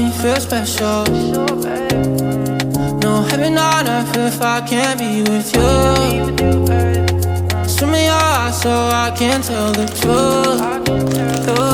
me feel special. No heaven on earth if I can't be with you. Swim in your eyes so I can tell the truth.